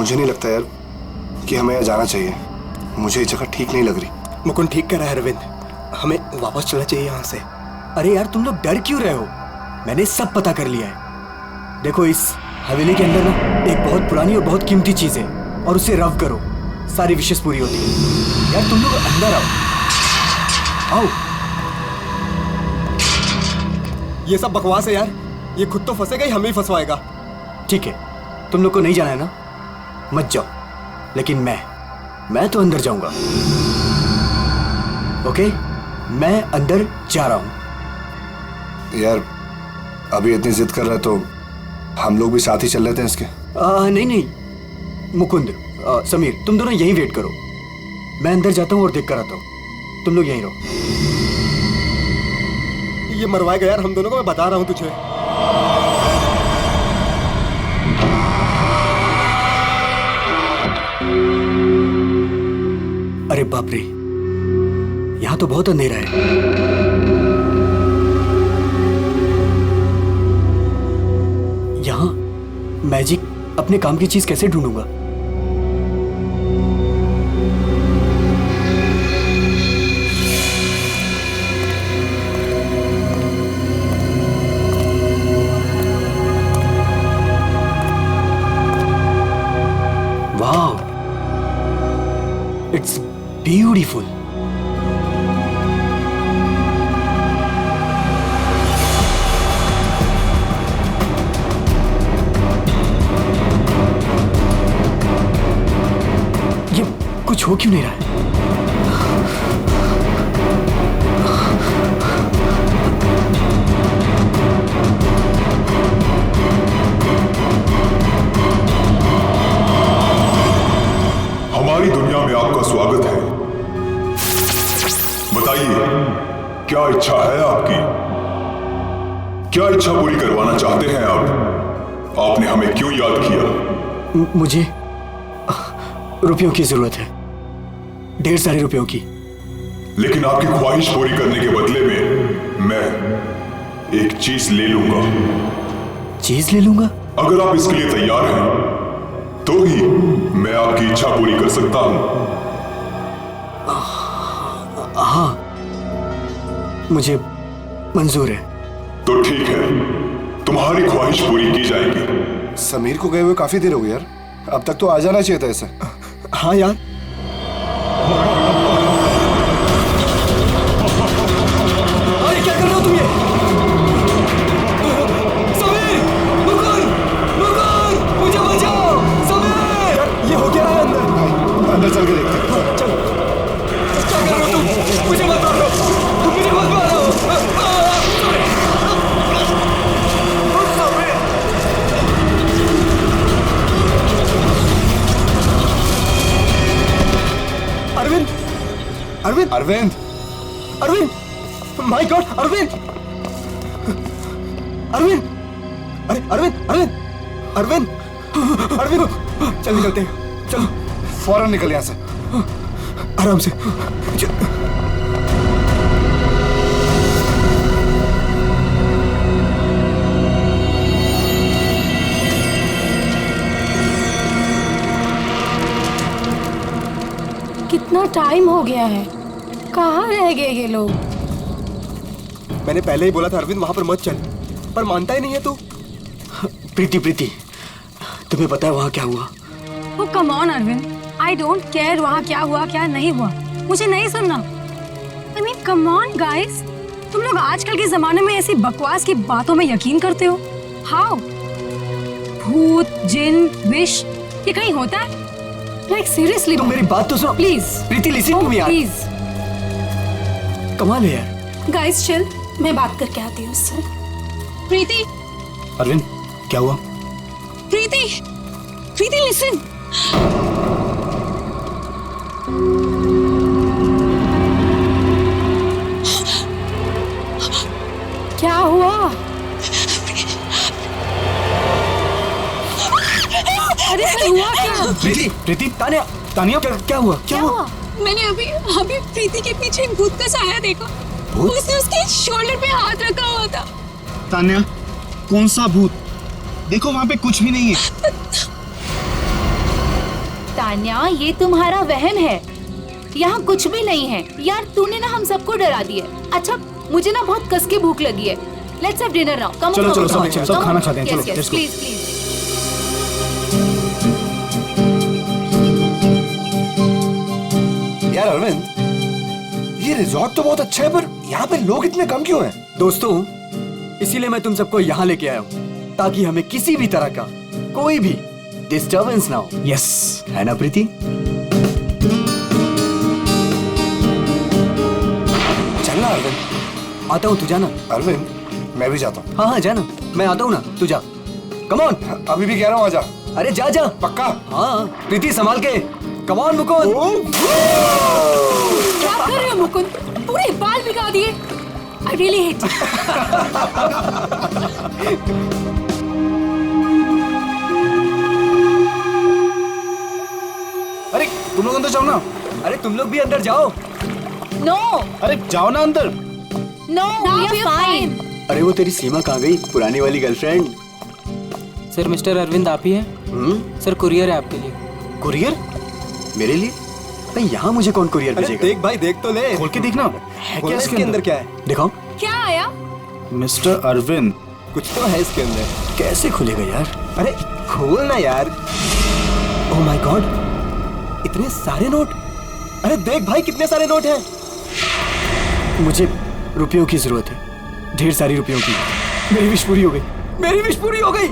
मुझे नहीं लगता यार कि हमें यहाँ जाना चाहिए। मुझे ये जगह ठीक नहीं लग रही। मुकुंद ठीक कर रहा है अरविंद, हमें वापस चलना चाहिए यहाँ से। अरे यार तुम लोग डर क्यों रहे हो? मैंने सब पता कर लिया है। देखो इस हवेली के अंदर ना एक बहुत पुरानी और बहुत कीमती चीज है और उसे रव करो, सारी विशेष पूरी होती है। यार तुम लोग अंदर आओ। आओ। ये सब बकवास है यार, ये खुद तो फंसेगा ही हमें ही फंसवाएगा। ठीक है, तुम लोग को नहीं जाना है ना, मत जाओ, लेकिन मैं तो अंदर जाऊंगा। ओके, मैं अंदर जा रहा हूं। यार अभी इतनी जिद कर रहा है तो हम लोग भी साथ ही चल लेते हैं इसके। नहीं मुकुंद, समीर, तुम दोनों यहीं वेट करो। मैं अंदर जाता हूं और देख कर आता हूं, तुम लोग यहीं रहो। ये मरवाएगा यार हम दोनों को, मैं बता रहा हूं तुझे। अरे बाप रे, यहां तो बहुत अंधेरा है। यहां मैजिक अपने काम की चीज कैसे ढूंढूंगा? वाह, इट्स ब्यूटीफुल। ये कुछ हो क्यों नहीं रहा है? हमारी दुनिया में आपका स्वागत है। बताइए, क्या इच्छा है आपकी? क्या इच्छा पूरी करवाना चाहते हैं आप? आपने हमें क्यों याद किया? मुझे रुपयों की जरूरत है, ढेर सारे रुपयों की। लेकिन आपकी ख्वाहिश पूरी करने के बदले में मैं एक चीज ले लूंगा। चीज ले लूंगा? अगर आप इसके लिए तैयार हैं तो ही मैं आपकी इच्छा पूरी कर सकता हूं। हाँ, मुझे मंजूर है। तो ठीक है, तुम्हारी ख्वाहिश पूरी की जाएगी। समीर को गए हुए काफी देर हो गई यार, अब तक तो आ जाना चाहिए था ऐसे। हाँ यार, अरे क्या कर रहे हो तुम ये? समीर, मुकुंद, मुकुंद, मुझे बचाओ, समीर! यार ये हो क्या रहा है अंदर? अंदर चल के देखते हैं। चल, क्या कर रहे हो तुम? मुझे मत मारो, तुम मुझे मत मारो। अरविंद, अरविंद, अरविंद, अरविंद, माय गॉड, अरविंद, अरविंद, अरे अरविंद, अरविंद, अरविंद, अरविंद, चल निकलते हैं, चलो फौरन निकल यहाँ से। आराम से। कितना टाइम हो गया है, कहाँ रह गए ये लोग? मैंने पहले ही बोला था अरविंद वहां पर मत चल, पर मानता ही नहीं है तू। प्रीति, प्रीति, तुम्हें पता है वहां क्या हुआ? Oh come on Arvind, I don't care वहाँ क्या हुआ क्या नहीं हुआ, मुझे नहीं सुनना। I mean come on guys, तुम लोग आजकल के जमाने में ऐसी बकवास की बातों में यकीन करते हो? How? भूत, जिन, विश, ये कहीं होता है? Like seriously? तुम मेरी बात तो सुनो please. Preeti, listen to me यार। प्लीज कमाल है यार। गाइस चिल, मैं बात करके आती हूँ उससे। प्रीति, अरविंद क्या हुआ? प्रीति, प्रीति लिसन। क्या हुआ? अरे हुआ क्या? प्रीति, प्रीति, तानिया, तानिया, क्या हुआ? क्या हुआ? मैंने अभी अभी प्रीति के पीछे एक भूत का साया देखा। उसने उसके शोल्डर पे हाथ रखा हुआ था। तान्या, कौन सा भूत? देखो वहां पे कुछ भी नहीं है। तान्या, ये तुम्हारा वहम है। यहाँ कुछ भी नहीं है यार, तूने ना हम सबको डरा दिया। अच्छा, मुझे ना बहुत कस के भूख लगी है। Let's have dinner now. Come चलो, चलो, सब खाना खाते हैं, चलो, let's go. Please please. यार अरविंद, ये रिजॉर्ट तो बहुत अच्छा है, पर यहाँ पे लोग इतने कम क्यों हैं? दोस्तों, इसीलिए मैं तुम सबको यहाँ लेके आया हूँ, ताकि हमें किसी भी तरह का कोई भी डिस्टर्बेंस ना हो। यस, है ना प्रीति? चलना अरविंद। आता हूँ, तू जाना। अरविंद, मैं भी जाता हूँ। हाँ हाँ, जाना। मैं आता हूँ ना, तू जा। Come on. अभी भी कह रहा हूँ, आजा। अरे जा जा। पक्का? हाँ, प्रीति संभाल के। Come on Mukund. क्या कर रहे हो मुकुंद? पूरे बाल भिगा दिए। I really hate you. अरे तुम लोग अंदर जाओ ना। अरे तुम लोग भी अंदर जाओ। No, अरे जाओ ना अंदर। no, we are fine. अरे वो तेरी सीमा कहाँ गई, पुरानी वाली गर्लफ्रेंड? सर, मिस्टर अरविंद आप ही हैं? सर, कुरियर है आपके लिए। कुरियर? मेरे लिए? भाई यहाँ मुझे कौन कुरियर भेजेगा? देख भाई, देख तो ले। खोल के देखना है क्या इसके अंदर? क्या है? दिखाओ। क्या आया? मिस्टर अरविंद। कुछ तो है इसके अंदर। कैसे खुलेगा यार? अरे खोल ना यार। ओह माय गॉड, इतने सारे नोट। अरे देख भाई, कितने सारे नोट हैं। मुझे रुपयों की जरूरत है, ढेर सारी रुपयों की। मेरी विश पूरी हो गई। मेरी विश पूरी हो गई।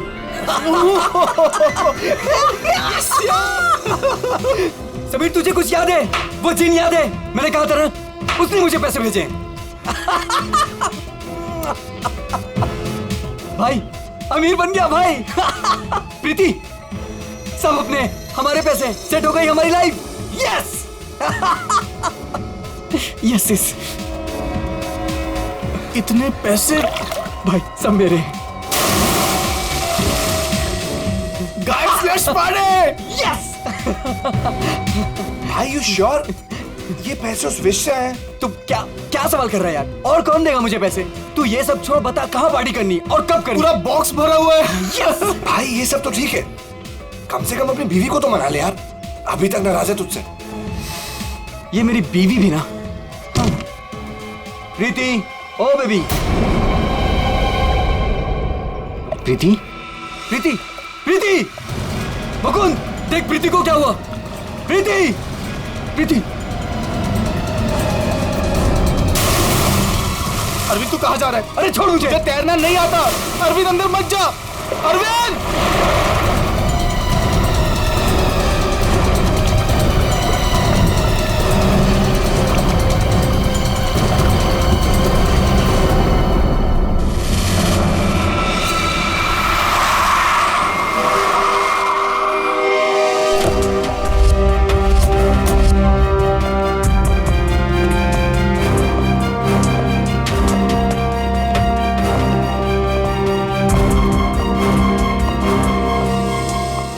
समीर, तुझे कुछ याद है? वो जिन याद है? मैंने कहा था ना, उसने मुझे पैसे भेजे। भाई, अमीर बन गया भाई। प्रीति, सब अपने हमारे पैसे, सेट हो गई हमारी लाइफ। यस। Yes yes. इतने पैसे? भाई सब मेरे। Guys, let's party. Yes. Are you sure ये पैसे उस विश से हैं? तू क्या क्या सवाल कर रहा है यार? और कौन देगा मुझे पैसे? तू ये सब छोड़, बता कहाँ पार्टी करनी और कब करनी? पूरा बॉक्स भरा हुआ है। यस। भाई ये सब तो ठीक है, कम से कम अपनी बीवी को तो मना ले यार, अभी तक नाराज है तुझसे। ये मेरी बीवी भी ना। प्रीति, ओ बेबी। प्रीति, प्रीति, प्रीति। मुकुंद, देख प्रीति को क्या हुआ। प्रीति, प्रीति। अरविंद तू कहाँ जा रहा है? अरे छोड़ मुझे। मुझे तैरना नहीं आता। अरविंद अंदर मत जा। अरविंद!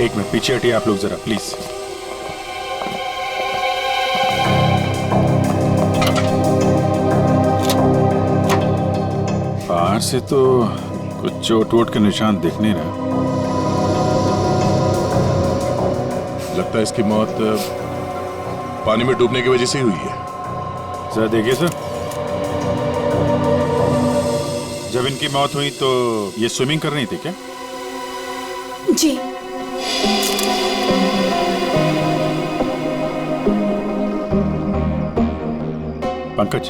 एक मिनट पीछे हटिए आप लोग जरा प्लीज। बाहर से तो कुछ चोट वोट के निशान दिख नहीं रहा। लगता है इसकी मौत पानी में डूबने की वजह से ही हुई है। जरा देखिए सर, जब इनकी मौत हुई तो ये स्विमिंग कर रही थी क्या? जी। पंकज,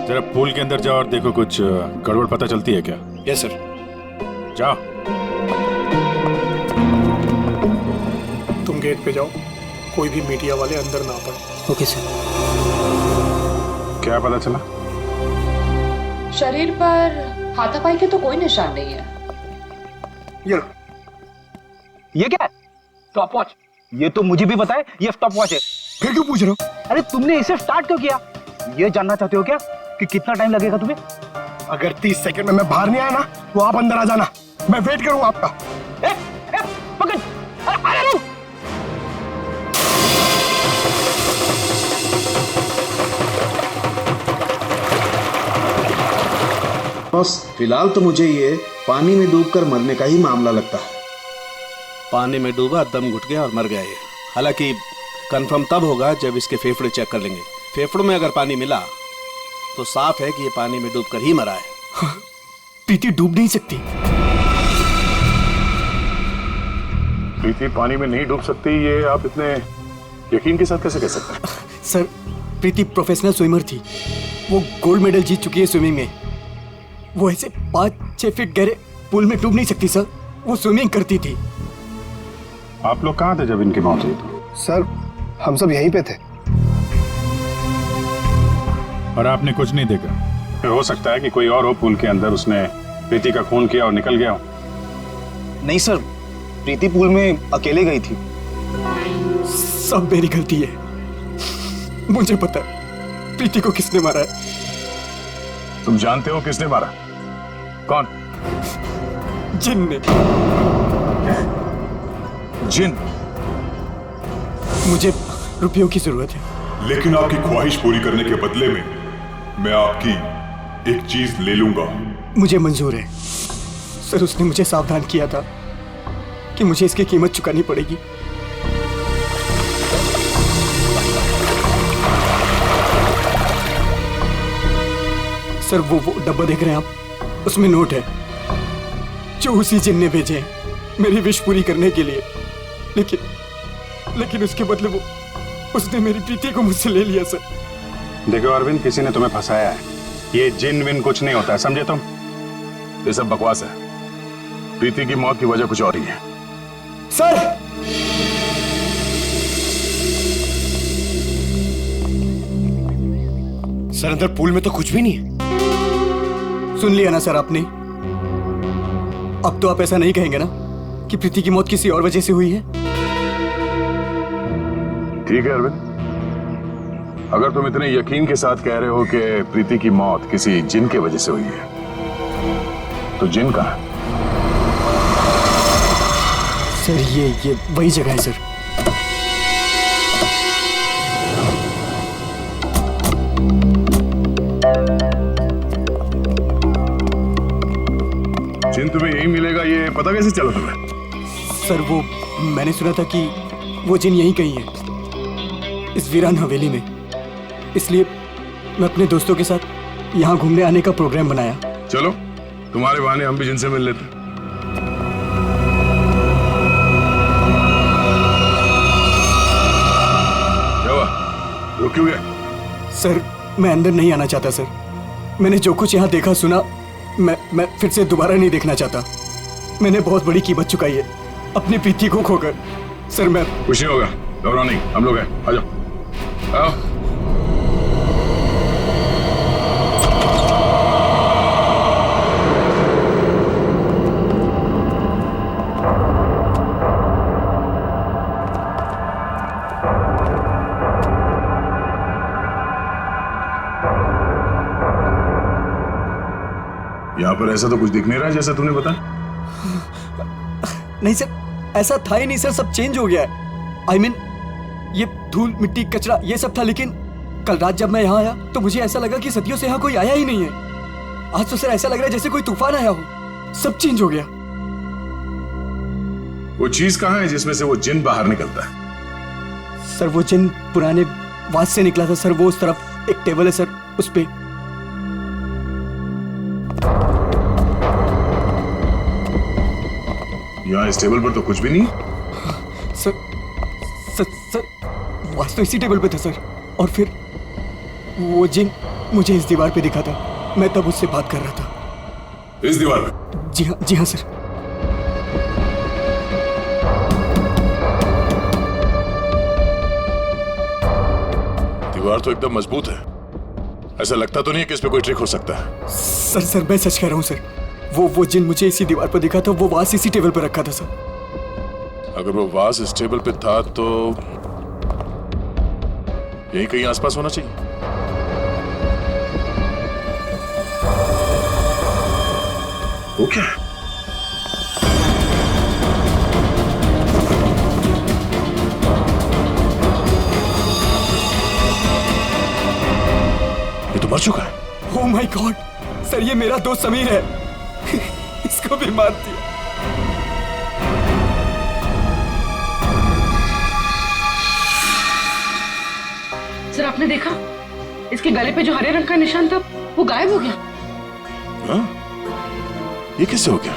जरा पूल के अंदर जाओ और देखो कुछ गड़बड़ पता चलती है क्या। Yes sir. जाओ। तुम गेट पे जाओ, कोई भी मीडिया वाले अंदर ना आ पाए। Okay sir. क्या पता चला? शरीर पर हाथापाई के तो कोई निशान नहीं है। ये क्या है? Stop watch. ये तो मुझे भी पता है, ये स्टॉप वॉच है। फिर क्यों पूछ रहे हो? अरे तुमने इसे स्टार्ट क्यों किया? ये जानना चाहते हो क्या कि कितना टाइम लगेगा तुम्हें? अगर 30 सेकंड में मैं बाहर नहीं आया ना, तो आप अंदर आ जाना, मैं वेट करूंगा आपका। पकड़! अरे रुक! बस फिलहाल तो मुझे ये पानी में डूबकर मरने का ही मामला लगता है। पानी में डूबा, दम घुट गया और मर गया ये। हालांकि कंफर्म तब होगा जब इसके फेफड़े चेक कर लेंगे। फेफड़ों में अगर पानी मिला तो साफ है कि ये पानी में डूबकर ही मरा है। प्रीति डूब नहीं सकती। प्रीति पानी में नहीं डूब सकती, ये आप इतने यकीन के साथ कैसे कह सकते हैं? सर, प्रीति प्रोफेशनल स्विमर थी। वो गोल्ड मेडल जीत चुकी है स्विमिंग में। वो ऐसे 5-6 फीट गहरे पूल में डूब नहीं सकती सर। वो स्विमिंग करती थी। आप लोग कहाँ थे जब इनकी मौत हुई? सर, हम सब यहीं पे थे। और आपने कुछ नहीं देखा? फिर हो सकता है कि कोई और हो पूल के अंदर, उसने प्रीति का खून किया और निकल गया हो। नहीं सर, प्रीति पूल में अकेले गई थी। सब मेरी गलती है। मुझे पता है प्रीति को किसने मारा है। तुम जानते हो किसने मारा? कौन? जिन ने। जिन? मुझे रुपयों की जरूरत है। लेकिन आपकी ख्वाहिश पूरी करने के बदले में मैं आपकी एक चीज ले लूंगा। मुझे मंजूर है सर। उसने मुझे सावधान किया था कि मुझे इसकी कीमत चुकानी पड़ेगी। सर, वो डब्बा देख रहे हैं आप, उसमें नोट है जो उसी जिन ने भेजे हैं मेरी विश पूरी करने के लिए। लेकिन उसके बदले उसने मेरी प्रीति को मुझसे ले लिया सर। देखो अरविंद, किसी ने तुम्हें फंसाया है। ये जिन विन कुछ नहीं होता है, समझे तुम? ये सब बकवास है। प्रीति की मौत की वजह कुछ और ही है। सर, सर, अंदर पूल में तो कुछ भी नहीं है। सुन लिया ना सर आपने? अब तो आप ऐसा नहीं कहेंगे ना कि प्रीति की मौत किसी और वजह से हुई है? ठीक है अरविंद, अगर तुम इतने यकीन के साथ कह रहे हो कि प्रीति की मौत किसी जिन के वजह से हुई है, तो जिन कहाँ है? सर, ये वही जगह है सर। जिन तुम्हें यही मिलेगा, ये पता कैसे चला तुम्हें? सर, वो मैंने सुना था कि वो जिन यहीं कहीं है, इस वीरान हवेली में। इसलिए मैं अपने दोस्तों के साथ यहाँ घूमने आने का प्रोग्राम बनाया। चलो, तुम्हारे बहाने हम भी जिनसे मिल लेते। क्या हुआ? रुक क्यों गए? सर, मैं अंदर नहीं आना चाहता सर। मैंने जो कुछ यहाँ देखा सुना, मैं फिर से दोबारा नहीं देखना चाहता। मैंने बहुत बड़ी कीमत चुकाई है अपनी प्रीति को खोकर। सर, मैं कुछ नहीं होगा, घबराओ नहीं, हम लोग हैं। आ जाओ, आओ। यहाँ पर ऐसा तो कुछ दिख नहीं रहा जैसा तूने बताया। नहीं सर, ऐसा था ही नहीं सर। सब चेंज हो गया है। I mean, ये धूल, मिट्टी, कचरा ये सब था। लेकिन कल रात जब मैं यहाँ आया तो मुझे ऐसा लगा कि सदियों से यहाँ कोई आया ही नहीं है। आज तो सर ऐसा लग रहा है जैसे कोई तूफान आया हो। सब चेंज हो गया। वो चीज कहाँ है जिसमें से वो जिन बाहर निकलता है? सर, वो जिन पुराने वास से निकला था सर। वो उस तरफ एक टेबल है सर, उस पे। यहाँ इस टेबल पर तो कुछ भी नहीं। सर, वास तो इसी टेबल पे था सर। और फिर वो जिन मुझे इस दीवार पे दिखा था। मैं तब उससे बात कर रहा था। इस दीवार पे? जी हाँ सर। दीवार तो एकदम मजबूत है। ऐसा लगता तो नहीं है कि इस पे कोई ट्रिक हो सकता है। सर, मैं सच कह रहा हूँ सर। वो जिन मुझे इसी दीवार पर दिखा था। वो वास इसी टेबल पर रखा था सर। अगर वो वास इस टेबल पे था तो यहीं कहीं आसपास होना चाहिए। वो क्या है? ये तो मर चुका है। ओह माय गॉड सर, ये मेरा दोस्त समीर है। इसको भी मार दिया। सर आपने देखा इसके गले पे जो हरे रंग का निशान था वो गायब हो गया। हाँ? ये कैसे हो गया?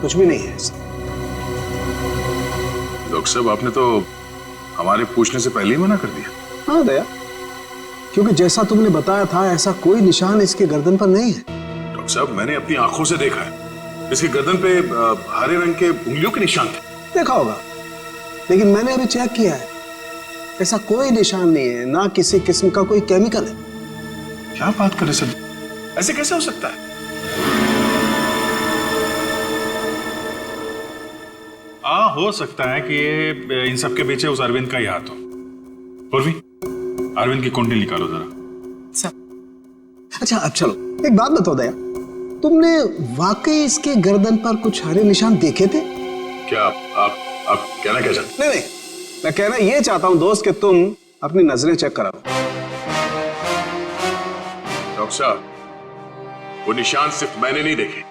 कुछ भी नहीं है ऐसा। डॉक्टर साहब आपने तो हमारे पूछने से पहले ही मना कर दिया। हाँ दया, क्योंकि जैसा तुमने बताया था ऐसा कोई निशान इसके गर्दन पर नहीं है। डॉक्टर साहब मैंने अपनी आंखों से देखा है, इसके गर्दन पे हरे रंग के उंगलियों के निशान थे। देखा होगा, लेकिन मैंने अभी चेक किया है, ऐसा कोई निशान नहीं है, ना किसी किस्म का कोई केमिकल है। क्या बात कर रहे सर, ऐसे कैसे हो सकता है? हो सकता है कि ये इन सब के पीछे उस अरविंद का ही हाथ हो। पूर्वी, अरविंद की कुंडली निकालो जरा। अच्छा अब चलो एक बात बताओ दया, तुमने वाकई इसके गर्दन पर कुछ हरे निशान देखे थे? क्या आप कहना क्या चाहते? नहीं, मैं कहना ये चाहता हूं दोस्त कि तुम अपनी नजरें चेक कराओ। डॉक्टर साहब, वो निशान सिर्फ मैंने नहीं देखे,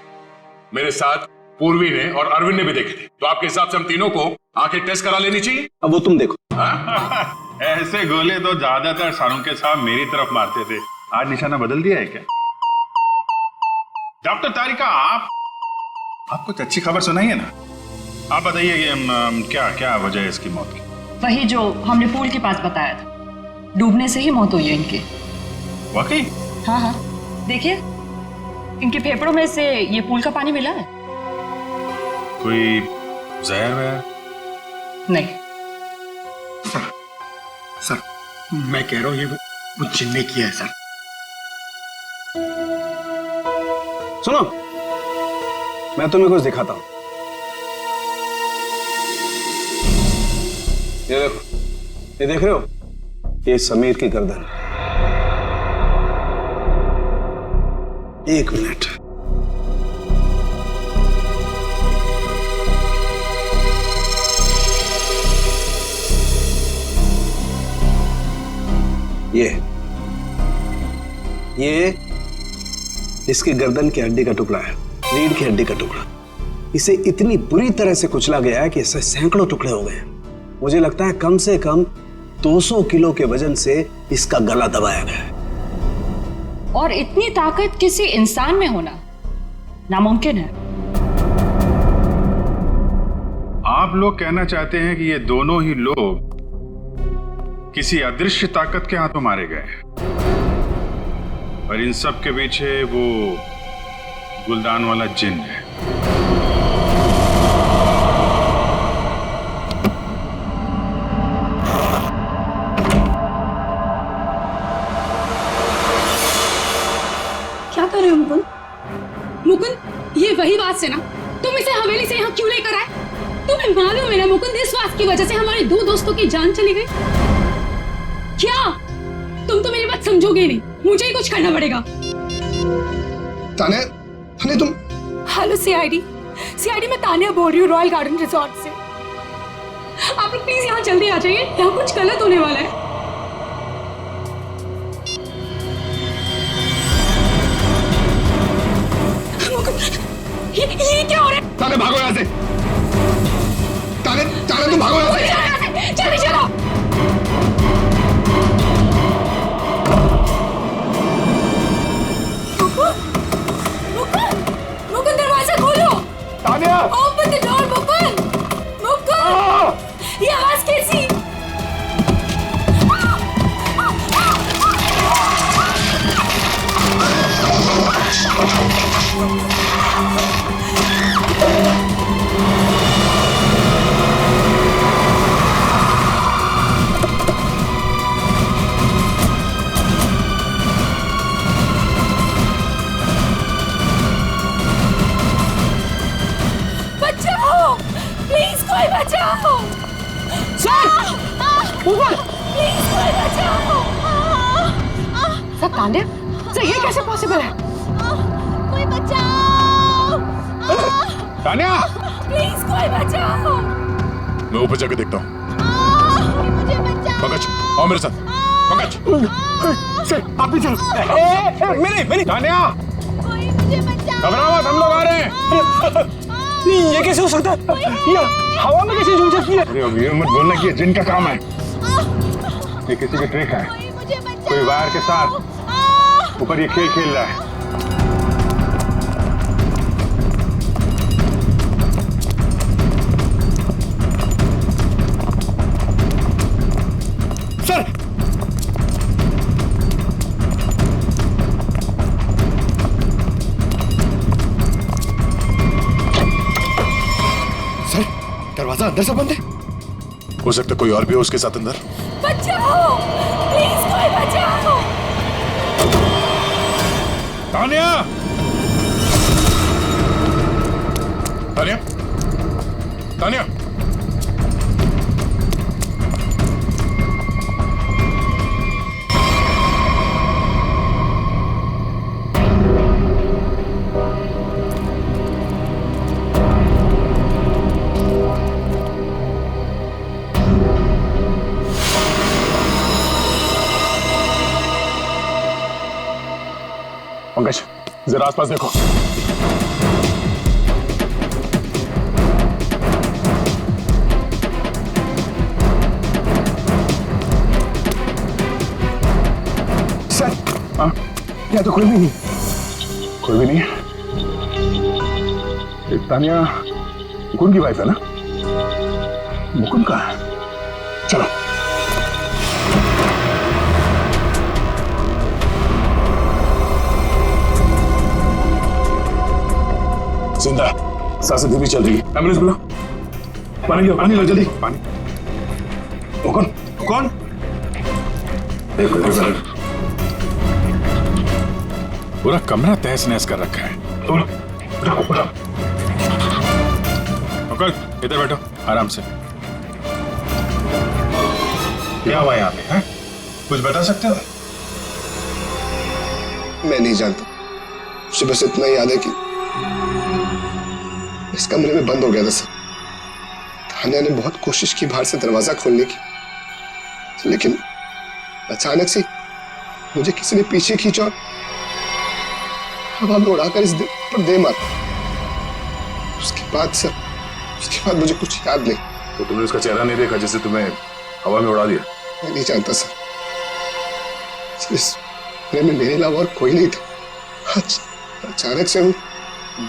मेरे साथ पूर्वी ने और अरविंद ने भी देखे थे। तो आपके हिसाब से हम तीनों को आंखें टेस्ट करा लेनी चाहिए। अब वो तुम देखो। ऐसे गोले तो ज्यादातर सारुंके साहब मेरी तरफ मारते थे, आज निशाना बदल दिया है क्या? डॉक्टर तारिका, आप कुछ अच्छी खबर सुनाइए ना। आप बताइए क्या क्या वजह है इसकी मौत की? वही जो हमने पूल के पास बताया था, डूबने से ही मौत हुई है इनकी। वाकई? हाँ, देखिए इनके फेफड़ों में से ये पूल का पानी मिला है। कोई जहर वहर? नहीं सर मैं कह रहा हूं ये वो जिन ने किया है सर। सुनो, मैं तुम्हें कुछ दिखाता हूं। ये देखो, ये देख रहे हो, ये समीर की गर्दन। एक मिनट, ये इसकी गर्दन की हड्डी का टुकड़ा है, रीढ़ की हड्डी का टुकड़ा। इसे इतनी बुरी तरह से कुचला गया है कि इससे सैकड़ों टुकड़े हो गए। मुझे लगता है कम से कम 200 किलो के वजन से इसका गला दबाया गया है। और इतनी ताकत किसी इंसान में होना नामुमकिन है। आप लोग कहना चाहते हैं कि ये दोनों ही लोग किसी अदृश्य ताकत के हाथों मारे गए, और इन सब के पीछे वो गुलदान वाला जिन है। क्या कर रहे हो मुकुंद? मुकुंद, ये वही बात से ना तुम इसे हवेली से यहाँ क्यों लेकर आए? तुम्हें मालूम है ना मुकुंद, इस बात की वजह से हमारे 2 दोस्तों की जान चली गई। क्या तुम तो मेरी बात समझोगे नहीं, मुझे ही कुछ करना पड़ेगा। ताने तुम। हेलो सीआईडी, मैं तानिया बोल रही हूँ रॉयल गार्डन रिजॉर्ट से। आप लोग प्लीज यहाँ जल्दी आ जाइए, यहाँ कुछ गलत होने वाला है। ये क्या हो रहा है? ताने भागो यहाँ से। ताने तुम भागो यहाँ से। जल्दी चलो। मुकुंद, दरवाजा खोलो। Tania, open the door Mukund. ये आवाज कैसी? बचाओ, प्लीज कोई बचाओ। सर, प्लीज कोई बचाओ। सर तान्या, सर ये कैसे पॉसिबल है? कोई बचाओ। तान्या, प्लीज कोई बचाओ। मैं ऊपर जाके देखता हूँ। मुझे बचाओ। पंकज आओ मेरे साथ। पंकज सर आप भी चलो। मेरी तान्या कोई मुझे बचाओ। घबराओ मत, हम लोग आ रहे हैं। नहीं, ये कैसे हो सकता है? ये हवा में कैसे झूल सकती है? अरे अब ये मत बोलना कि ये जिन का काम है। ये किसी की ट्रिक है। कोई वायर के साथ ऊपर ये खेल खेल रहा है। सर सर दरवाजा अंदर से बंद है। हो सकता है कोई और भी हो उसके साथ अंदर। बचाओ प्लीज कोई बचाओ। तान्या तान्या तान्या पंकज जरा आसपास देखो। सर हाँ यहाँ तो कोई भी नहीं। कोई भी नहीं है। ये तान्या मुकुंद की वाइफ है ना? मुकुंद कहाँ है? चलो जिंदा है, सांसें धीमी चल रही है। एम्बुलेंस बुला। पानी लो जल्दी। पानी। वो कौन? कौन? पूरा कमरा तहस नहस कर रखा है। अंकल इधर बैठो आराम से। क्या हुआ यहाँ पे? हैं? कुछ बता सकते हो? मैं नहीं जानता, मुझे बस इतना याद है कि इस कमरे में बंद हो गया था सर। तान्या ने बहुत कोशिश की बाहर से दरवाजा खोलने की, लेकिन अचानक से मुझे किसी ने पीछे खींचा और हवा में उड़ाकर इस दिल पर दे मारा। उसके बाद मुझे कुछ याद नहीं। तो तुमने उसका चेहरा नहीं देखा जिससे तुम्हें हवा में उड़ा दिया? मैं नहीं जानता सर, इस कमरे में मेरे अलावा और कोई नहीं था। अचानक से वो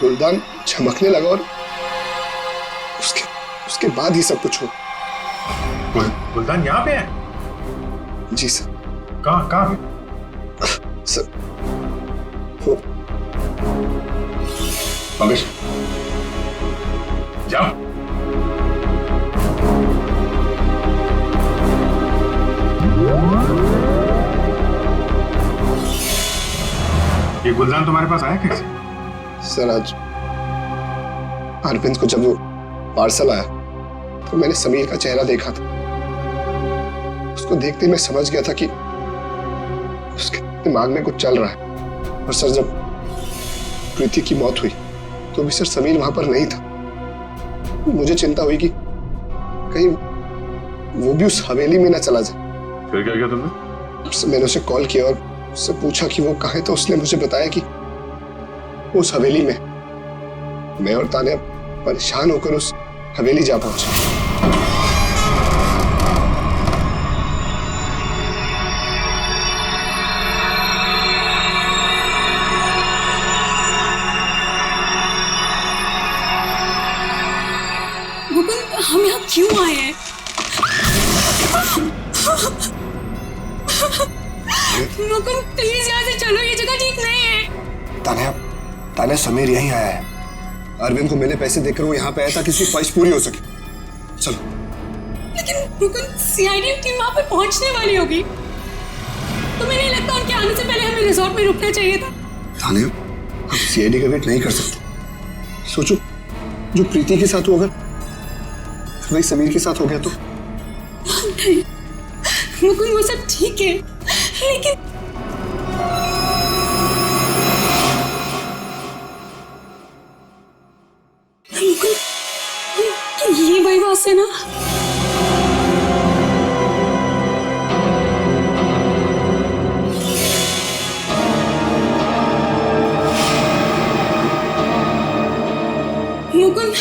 गुलदान चमकने लगा और उसके बाद ही सब कुछ हुआ। गुलदान यहाँ पे है? जी सर। कहाँ पे? सर वो पंकज जाओ। ये गुलदान तुम्हारे पास आया कैसे? सर आज अरविंद को जब वो पार्सल आया तो मैंने समीर का चेहरा देखा था। उसको देखते मैं समझ गया था कि उसके दिमाग में कुछ चल रहा है। और सर जब प्रीति की मौत हुई तो भी सर समीर वहां पर नहीं था। मुझे चिंता हुई कि कहीं वो भी उस हवेली में ना चला जाए। फिर क्या किया तुमने? मैंने उसे कॉल किया और उससे पूछा कि वो कहाँ है, तो उसने मुझे बताया कि उस हवेली में। मैं और तान्या परेशान होकर उस हवेली जा पहुंचे। मुकुंद हम यहाँ क्यों आए हैं? मुकुंद प्लीज यहाँ से चलो, ये जगह ठीक नहीं है। तान्या समीर यहीं आया है। अरविंद को मैंने पैसे देकर वो यहाँ पे आया था कि उसकी ख्वाहिश पूरी हो सके। चलो। लेकिन मुकुंद सीआईडी टीम वहाँ पे पहुँचने वाली होगी, तो मुझे नहीं लगता उनके आने से पहले हमें रिजॉर्ट में रुकना चाहिए था। तान्या हम सीआईडी का वेट नहीं कर सकते। सोचो जो प्रीति के साथ हुआ अगर वही समीर के साथ हो गया तो। नहीं मुकुंद वो सब ठीक है, लेकिन है ना? मुकुंद,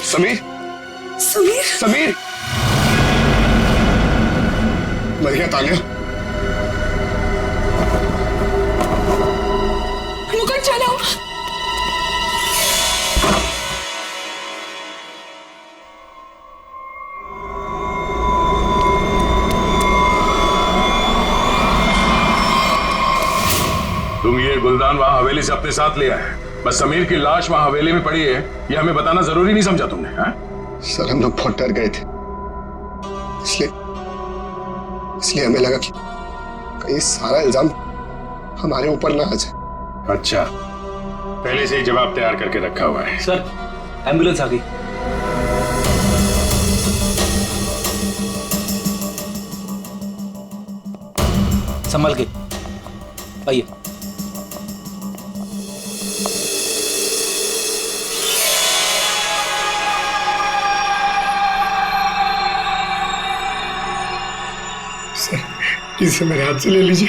समीर, समीर, समीर, मर गया तानिया। मुकुंद चलो। तुम ये गुलदान वहां हवेली से अपने साथ लिया है, बस समीर की लाश वहां हवेली में पड़ी है ये हमें बताना जरूरी नहीं समझा तुमने? हाँ? सर हम लोग बहुत डर गए थे, इसलिए हमें लगा कि कहीं सारा इल्जाम हमारे ऊपर ना आ जाए। अच्छा, पहले से ही जवाब तैयार करके रखा हुआ है। सर एम्बुलेंस आ गई। संभल के आइए। इसे मेरे हाथ से ले लीजिए।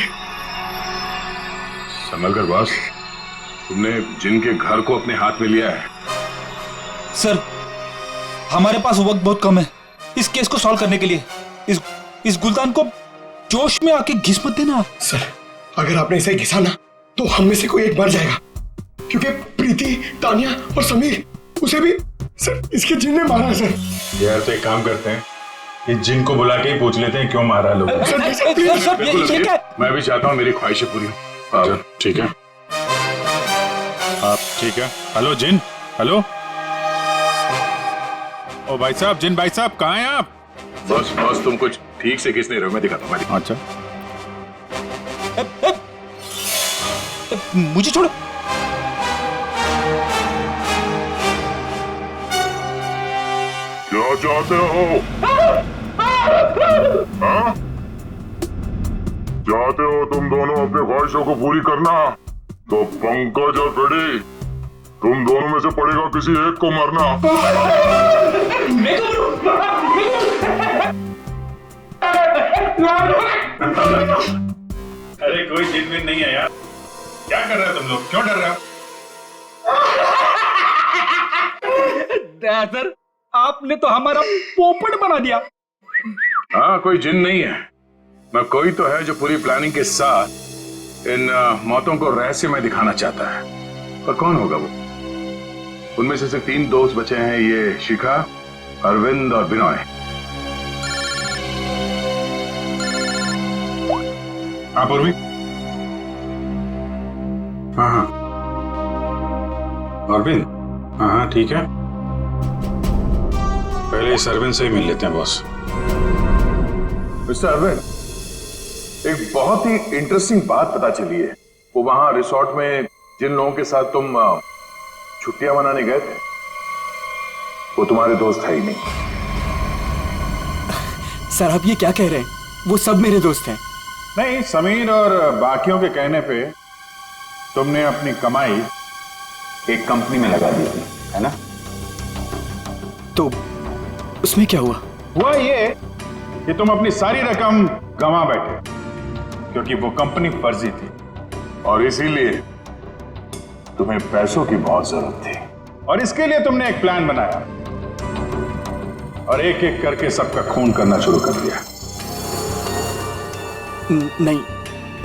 संभल कर बॉस, तुमने जिनके घर को अपने हाथ में लिया है। सर हमारे पास वक्त बहुत कम है इस केस को सॉल्व करने के लिए। इस गुलदान को जोश में आके घिस मत देना। सर अगर आपने इसे घिसा ना तो हम में से कोई एक मर जाएगा, क्योंकि प्रीति, तानिया और समीर, उसे भी सर इसके जिन ने मारा है। सर यार तो एक काम करते हैं कि जिन को बुला के ही पूछ लेते हैं क्यों मारा लोग। मैं भी चाहता हूँ मेरी ख्वाहिशें पूरी हो। ठीक है आप ठीक है। हेलो जिन, हेलो। ओ भाई साहब, जिन भाई साहब कहाँ हैं आप? बस तुम कुछ ठीक से किस नहीं रहे हो, मैं दिखाता हूँ। अच्छा मुझे छोड़ो। क्या चाहते हो? हाँ? चाहते हो तुम दोनों अपने ख्वाहिशों को पूरी करना? तो पंकज और फ्रेडी, तुम दोनों में से पड़ेगा किसी एक को मरना। अरे कोई जिन में नहीं है यार, क्या कर रहे हो तुम लोग? क्यों डर रहे हो? सर आपने तो हमारा पोपट बना दिया। हाँ कोई जिन नहीं है, मैं कोई तो है जो पूरी प्लानिंग के साथ इन मौतों को रहस्यमय दिखाना चाहता है। पर कौन होगा वो? उनमें से सिर्फ 3 दोस्त बचे हैं, ये शिखा, अरविंद और बिनॉय। हाँ पूर्वी। हाँ अरविंद, हाँ ठीक है। पहले इस अरविंद से ही मिल लेते हैं बॉस। मिस्टर अरविंद, एक बहुत ही इंटरेस्टिंग बात पता चली है। वो वहां रिसोर्ट में जिन लोगों के साथ तुम छुट्टियां मनाने गए थे, वो तुम्हारे दोस्त है ही नहीं। सर आप ये क्या कह रहे हैं? वो सब मेरे दोस्त हैं। नहीं, समीर और बाकियों के कहने पे तुमने अपनी कमाई एक कंपनी में लगा दी थी, है ना? तो उसमें क्या हुआ? हुआ ये कि तुम अपनी सारी रकम गंवा बैठे, क्योंकि वो कंपनी फर्जी थी और इसीलिए तुम्हें पैसों की बहुत जरूरत थी। और इसके लिए तुमने एक प्लान बनाया और एक एक करके सबका खून करना शुरू कर दिया।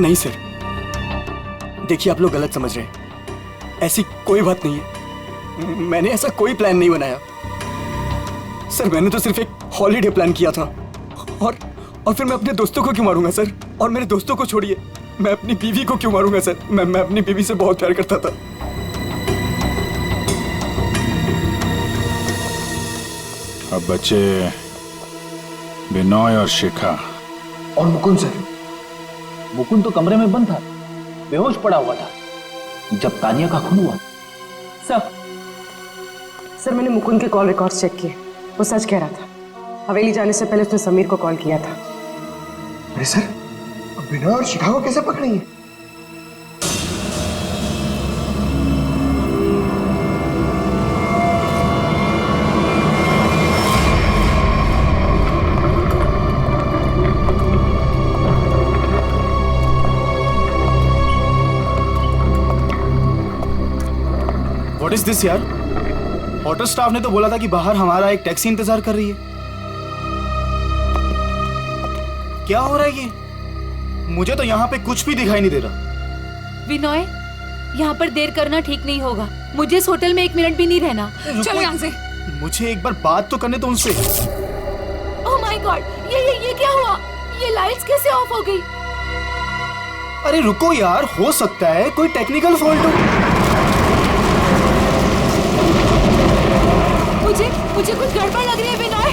नहीं सर, देखिए आप लोग गलत समझ रहे हैं। ऐसी कोई बात नहीं है, मैंने ऐसा कोई प्लान नहीं बनाया। सर मैंने तो सिर्फ एक हॉलीडे प्लान किया था और फिर मैं अपने दोस्तों को क्यों मारूंगा सर? और मेरे दोस्तों को छोड़िए, मैं अपनी बीवी को क्यों मारूंगा सर? मैं अपनी बीवी से बहुत प्यार करता था। अब बच्चे बिनॉय और शिखा और मुकुंद सर। मुकुंद तो कमरे में बंद था, बेहोश पड़ा हुआ था जब तानिया का खून हुआ। सर मैंने मुकुंद के कॉल रिकॉर्ड्स चेक किए, वो सच कह रहा था। हवेली जाने से पहले उसने समीर को कॉल किया था। अरे सर, बिना और शिकागो कैसे पकड़ी है? व्हाट इज दिस यार? होटल स्टाफ ने तो बोला था कि बाहर हमारा एक टैक्सी इंतजार कर रही है। क्या हो रहा है ये? मुझे तो यहाँ पे कुछ भी दिखाई नहीं दे रहा। विनय, यहाँ पर देर करना ठीक नहीं होगा। मुझे इस होटल में 1 मिनट भी नहीं रहना। चलो यहाँ से। मुझे एक बार बात तो करने दो उनसे। ओह माय गॉड, ये क्या हुआ? ये लाइट्स कैसे ऑफ हो गई? अरे रुको यार, हो सकता है कोई टेक्निकल फॉल्ट हो। मुझे कुछ गड़बड़ लग रही है विनय,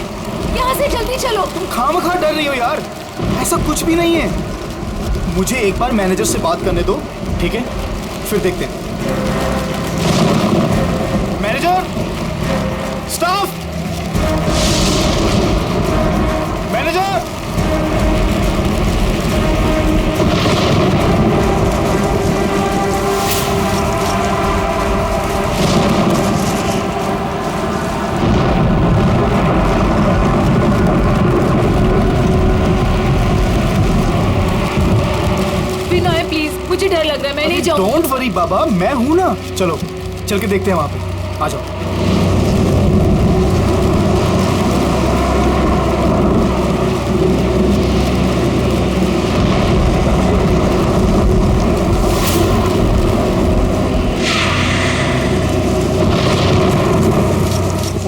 यहाँ से जल्दी चलो। तुम खामखा डर रही हो यार, ऐसा कुछ भी नहीं है। मुझे एक बार मैनेजर से बात करने दो, ठीक है? फिर देखते हैं। Manager, staff, manager. मुझे डर लग रहा है, मैं नहीं जाऊंगी। डोंट वरी बाबा, मैं हूं ना। चलो चल के देखते हैं वहां पे। आ जाओ।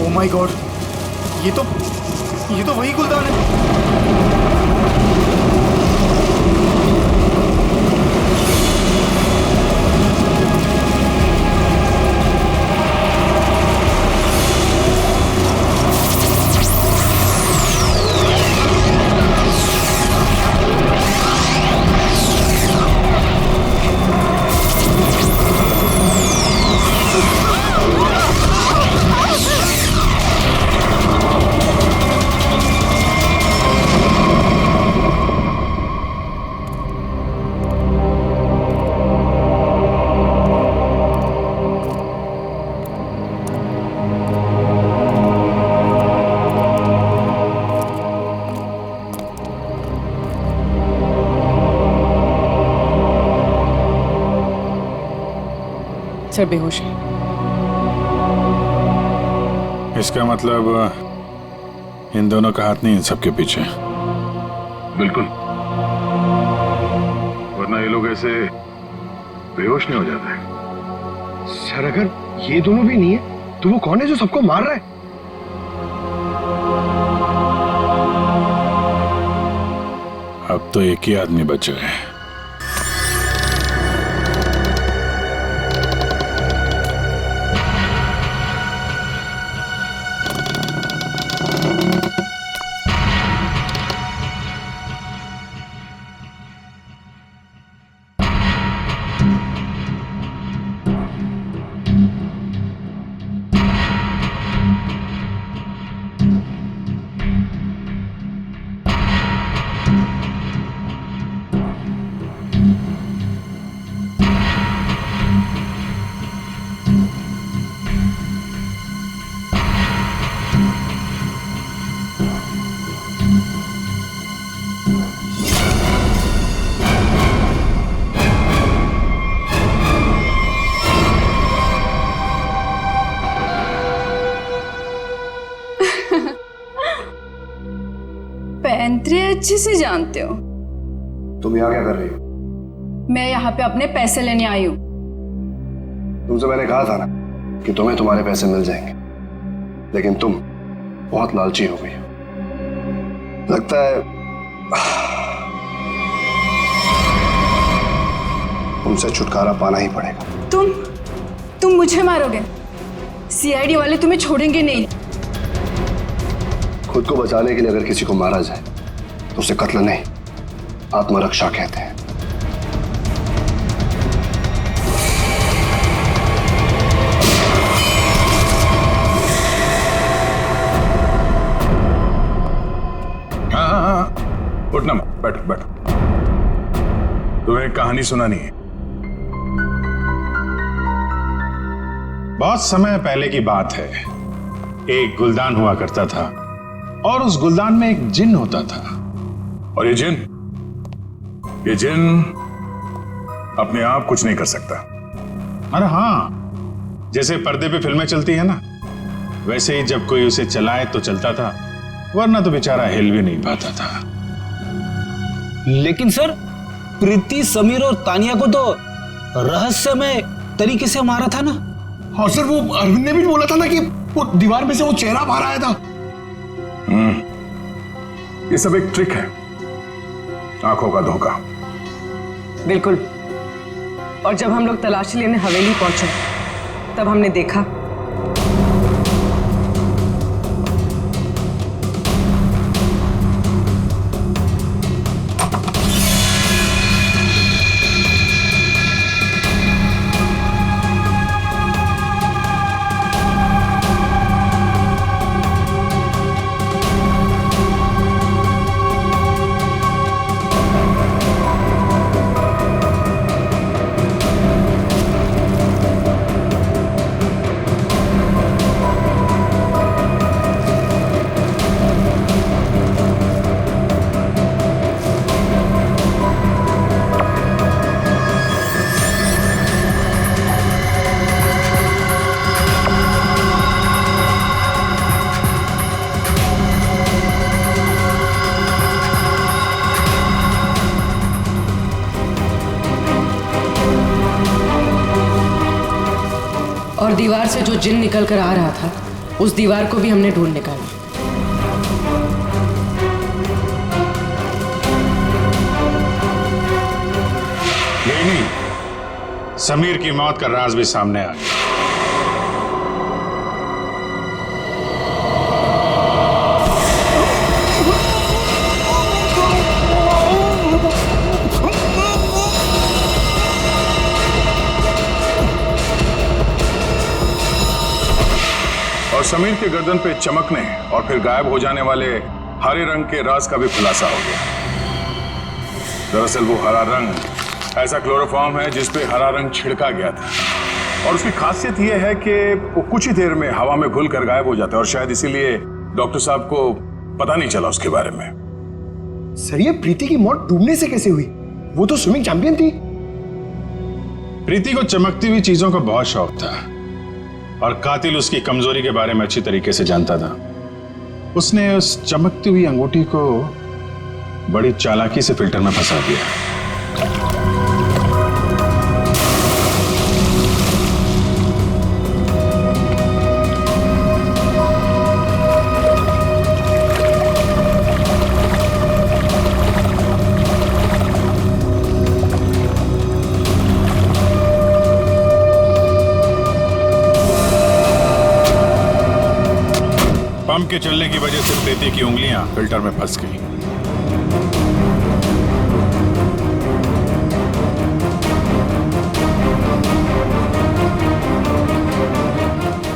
ओह माय गॉड, ये तो वही गुलदान है। सर बेहोश है। इसका मतलब इन दोनों का हाथ नहीं इन सबके पीछे। बिल्कुल, वरना ये लोग ऐसे बेहोश नहीं हो जाते हैं। सर अगर ये दोनों भी नहीं है तो वो कौन है जो सबको मार रहा है? अब तो एक ही आदमी बचा है। पैंतरे अच्छे से जानते हो। तुम यहाँ क्या कर रही हो? मैं यहाँ पे अपने पैसे लेने आई हूँ। तुमसे मैंने कहा था ना कि तुम्हें तुम्हारे पैसे मिल जाएंगे, लेकिन तुम बहुत लालची हो गई हो। लगता है तुमसे छुटकारा पाना ही पड़ेगा। तुम मुझे मारोगे? सीआईडी वाले तुम्हें छोड़ेंगे नहीं। खुद को बचाने के लिए अगर किसी को मारा जाए तो उसे कत्ल नहीं, आत्मरक्षा कहते हैं। हाँ, उठना मत, बैठो बैठो। तुम्हें कहानी सुनानी है। बहुत समय पहले की बात है। एक गुलदान हुआ करता था और उस गुलदान में एक जिन होता था। और ये जिन अपने आप कुछ नहीं कर सकता। अरे हाँ, जैसे पर्दे पे फिल्में चलती है ना, वैसे ही जब कोई उसे चलाए तो चलता था, वरना तो बेचारा हिल भी नहीं पाता था। लेकिन सर, प्रीति, समीर और तानिया को तो रहस्यमय तरीके से मारा था ना। और सर वो अरविंद ने भी बोला था ना कि वो दीवार में से वो चेहरा बाहर आया था। ये सब एक ट्रिक है, आंखों का धोखा। बिल्कुल। और जब हम लोग तलाशी लेने हवेली पहुंचे तब हमने देखा और दीवार से जो जिन निकल कर आ रहा था, उस दीवार को भी हमने ढूंढ निकाला। नहीं, समीर की मौत का राज भी सामने आ गया। और समीर के गर्दन पे चमकने और फिर गायब हो जाने वाले हरे रंग के राज का भी खुलासा हो गया। दरअसल वो हरा रंग ऐसा क्लोरोफॉर्म है जिस पे हरा रंग छिड़का गया था, और उसकी खासियत यह है कि वो कुछ ही देर में हवा में घुल कर गायब हो जाता है, और शायद इसीलिए डॉक्टर साहब को पता नहीं चला उसके बारे में। सर ये प्रीति की मौत डूबने से कैसे हुई? वो तो स्विमिंग चैंपियन थी। प्रीति को चमकती हुई चीजों का बहुत शौक था और कातिल उसकी कमजोरी के बारे में अच्छी तरीके से जानता था। उसने उस चमकती हुई अंगूठी को बड़ी चालाकी से फिल्टर में फंसा दिया। पंप के चलने की वजह से प्रीति की उंगलियां फिल्टर में फंस गई।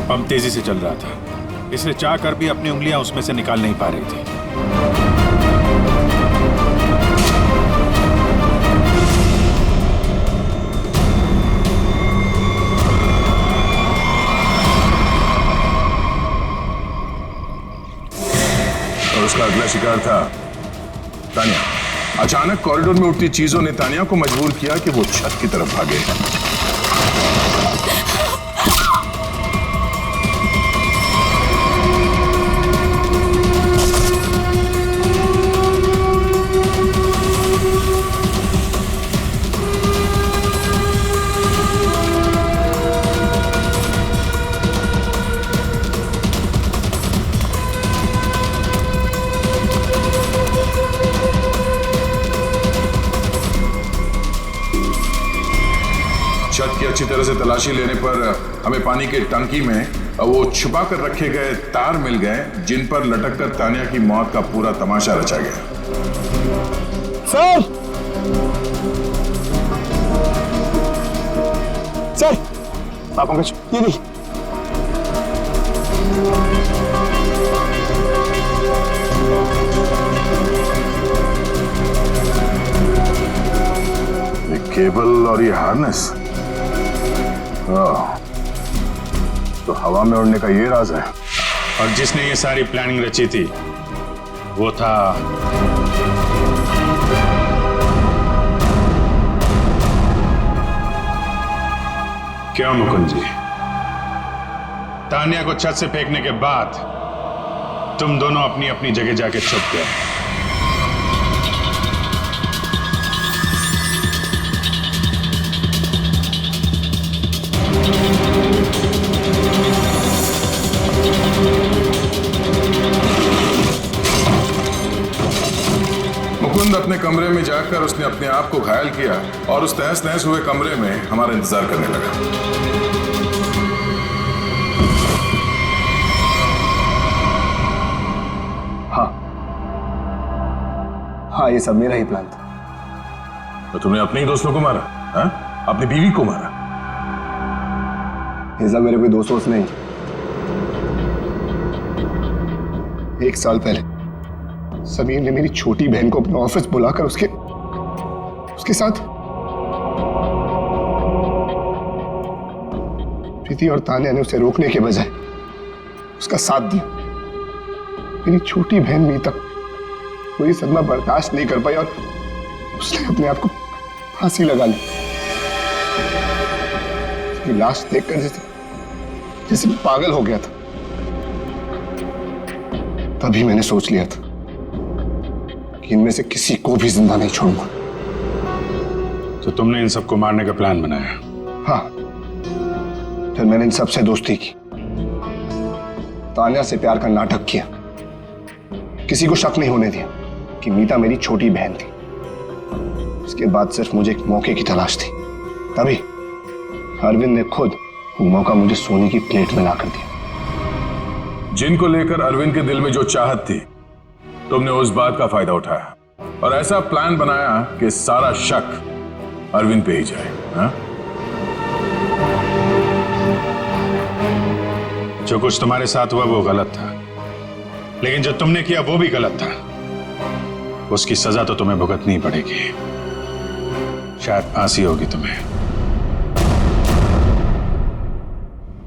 पंप तेजी से चल रहा था, इसलिए चाहकर भी अपनी उंगलियां उसमें से निकाल नहीं पा रही थी। उसका अगला शिकार था तानिया। अचानक कॉरिडोर में उठती चीजों ने तानिया को मजबूर किया कि वो छत की तरफ भागे। छत की अच्छी तरह से तलाशी लेने पर हमें पानी के टंकी में वो छुपा कर रखे गए तार मिल गए, जिन पर लटक कर तानिया की मौत का पूरा तमाशा रचा गया। सर सर पंकज, ये नहीं। केबल और ये हार्नेस, तो हवा में उड़ने का ये राज है। और जिसने ये सारी प्लानिंग रची थी वो था क्यों मुकुंद जी? तान्या को छत से फेंकने के बाद तुम दोनों अपनी अपनी जगह जाके छुप गए। मुकुंद अपने कमरे में जाकर उसने अपने आप को घायल किया और उस तहस नहस हुए कमरे में हमारा इंतजार करने लगा। हाँ, ये सब मेरा ही प्लान था। तो तुमने अपने ही दोस्तों को मारा? हाँ? अपनी बीवी को मारा? ये सब मेरे कोई दोस्त वोस्त नहीं। 1 साल पहले समीर ने मेरी छोटी बहन को अपने ऑफिस बुलाकर उसके साथ प्रीति और तान्या ने उसे रोकने के बजाय उसका साथ दिया। मेरी छोटी बहन मीता कोई सदमा बर्दाश्त नहीं कर पाई और उसने अपने आप को फांसी लगा ली। उसकी लाश देखकर जैसे पागल हो गया था। तभी मैंने सोच लिया था कि इनमें से किसी को भी जिंदा नहीं छोड़ूंगा। तो तुमने इन सबको मारने का प्लान बनाया? हाँ, फिर मैंने इन सबसे दोस्ती की, तान्या से प्यार का नाटक किया, किसी को शक नहीं होने दिया कि मीता मेरी छोटी बहन थी। उसके बाद सिर्फ मुझे एक मौके की तलाश थी, तभी अरविंद ने खुद वो मौका मुझे सोने की प्लेट में लाकर दिया। जिनको लेकर अरविंद के दिल में जो चाहत थी, तुमने उस बात का फायदा उठाया और ऐसा प्लान बनाया कि सारा शक अरविंद पे ही जाए। हाँ? जो कुछ तुम्हारे साथ हुआ वो गलत था, लेकिन जो तुमने किया वो भी गलत था। उसकी सजा तो तुम्हें भुगतनी पड़ेगी। शायद फांसी होगी तुम्हें।